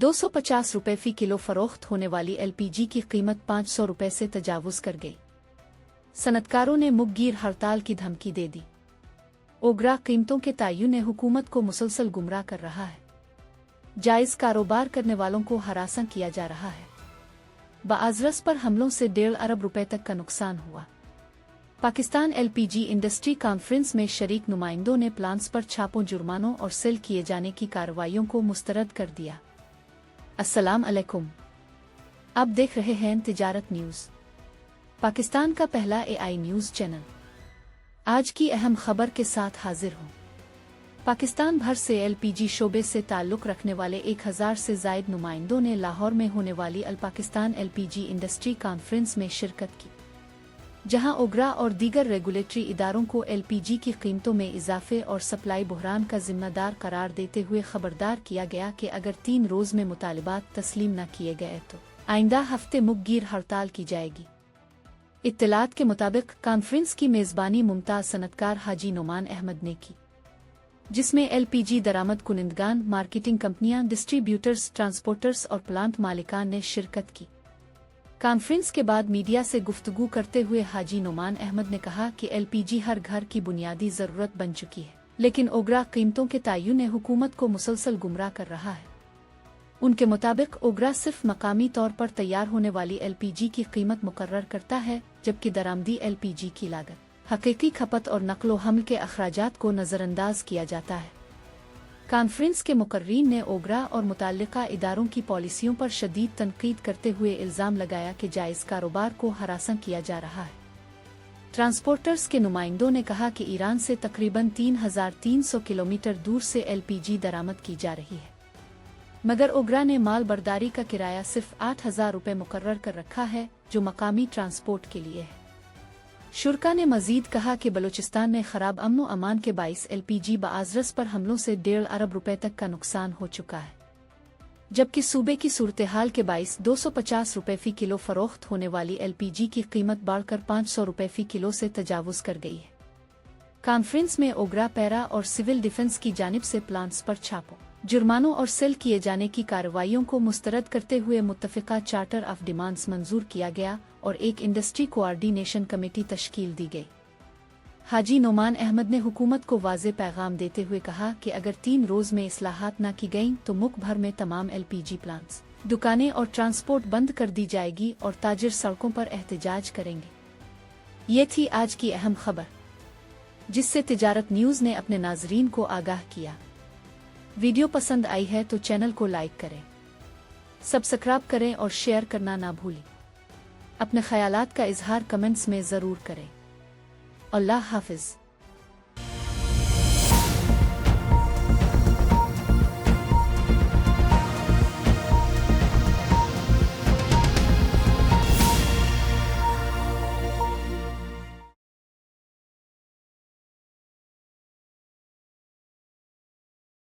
250 फी kilo फरोख्त होने वाली एलपीजी की कीमत 500 रुपये से तजावुज़ कर गई। सनतकारों ने मुखगिर हड़ताल की धमकी दे दी। ओगरा कीमतों के तयन ने हुकूमत को मुसलसल गुमराह कर रहा है। जायज़ कारोबार करने वालों को हरासा किया जा रहा है। बाज़रस पर हमलों से 1.5 अरब रुपए तक का नुकसान हुआ। पाकिस्तान एलपीजी इंडस्ट्री कॉन्फ्रेंस में शरीक नुमाइंदों ने प्लांट्स पर छापों, जुर्मानों और सील किए जाने की कार्रवाइयों को मुस्तरद कर दिया। अस्सलाम अलैकुम। आप देख रहे हैं तिजारत न्यूज़, पाकिस्तान का पहला एआई न्यूज़ चैनल। आज की अहम खबर के साथ हाजिर हूँ। पाकिस्तान भर से एलपीजी शोबे से ताल्लुक़ रखने वाले 1000 से ज़ायद नुमाइंदों ने लाहौर में होने वाली अल पाकिस्तान एलपीजी इंडस्ट्री कॉन्फ्रेंस में शिरकत की, जहां ओगरा और दीगर रेगुलेटरी इदारों को एलपीजी की कीमतों में इजाफे और सप्लाई बहरान का जिम्मेदार करार देते हुए खबरदार किया गया कि अगर 3 रोज़ में मुतालिबात तस्लीम न किए गए तो आइंदा हफ्ते मुखगिर हड़ताल की जाएगी। इत्तलात के मुताबिक कॉन्फ्रेंस की मेज़बानी मुमताज़ सनतकार हाजी नोमान अहमद ने की, जिसमें एलपीजी दरामद कुनिंदगान, मार्केटिंग कंपनियां, डिस्ट्रीब्यूटर्स, ट्रांसपोर्टर्स और प्लांट मालिकान ने शिरकत की। कॉन्फ्रेंस के बाद मीडिया से गुफ्तगू करते हुए हाजी नोमान अहमद ने कहा कि एलपीजी हर घर की बुनियादी ज़रूरत बन चुकी है, लेकिन ओगरा कीमतों के तयन ने हुकूमत को मुसलसल गुमराह कर रहा है। उनके मुताबिक ओगरा सिर्फ मकामी तौर पर तैयार होने वाली एलपीजी की कीमत मुकर्रर करता है, जबकि दरामदी एलपीजी की लागत, हकीकी खपत और नकलो हमल के अखराजात को नज़रअंदाज किया जाता है। कॉन्फ्रेंस के मुकर्रीन ने ओगरा और मुताल्लिका इदारों की पॉलिसियों पर शदीद तनकीद करते हुए इल्ज़ाम लगाया कि जायज़ कारोबार को हरासा किया जा रहा है। ट्रांसपोर्टर्स के नुमाइंदों ने कहा कि ईरान से तकरीबन 3300 किलोमीटर दूर से एलपीजी दरामद की जा रही है, मगर ओगरा ने माल बर्दारी का किराया सिर्फ 8000 रुपये मुकर्रर कर रखा है, जो मकामी ट्रांसपोर्ट के लिए है। शुरा ने मजीद कहा कि बलूचिस्तान में खराब अमन व अमान के बाइस एलपीजी बाज़रस पर हमलों से 1.5 अरब रुपए तक का नुकसान हो चुका है, जबकि सूबे की सूरत हाल के बाइस 250 रुपए फी किलो फरोख्त होने वाली एलपीजी की कीमत बढ़कर 500 रुपए फी किलो से तजावुज़ कर गई है। कॉन्फ्रेंस में ओगरा, पैरा और सिविल डिफेंस की जानिब से प्लांट्स पर छापों, जुर्मानों और सील किए जाने की कार्रवाइयों को मुस्तरद करते हुए मुत्तफ़िका चार्टर ऑफ डिमांड्स मंजूर किया गया और एक इंडस्ट्री कोआर्डिनेशन कमेटी तश्कील दी गई। हाजी नोमान अहमद ने हुकूमत को वाज़े पैगाम देते हुए कहा कि अगर 3 रोज़ में इस्लाहात न की गईं तो मुल्क भर में तमाम एलपीजी प्लांट्स, दुकानें और ट्रांसपोर्ट बंद कर दी जाएगी और ताजिर सड़कों पर एहतजाज करेंगे। ये थी आज की अहम खबर, जिससे तिजारत न्यूज़ ने अपने नाजरीन को आगाह किया। वीडियो पसंद आई है तो चैनल को लाइक करें, सब्सक्राइब करें और शेयर करना ना भूलें। अपने ख्यालात का इजहार कमेंट्स में ज़रूर करें। अल्लाह हाफ़िज़।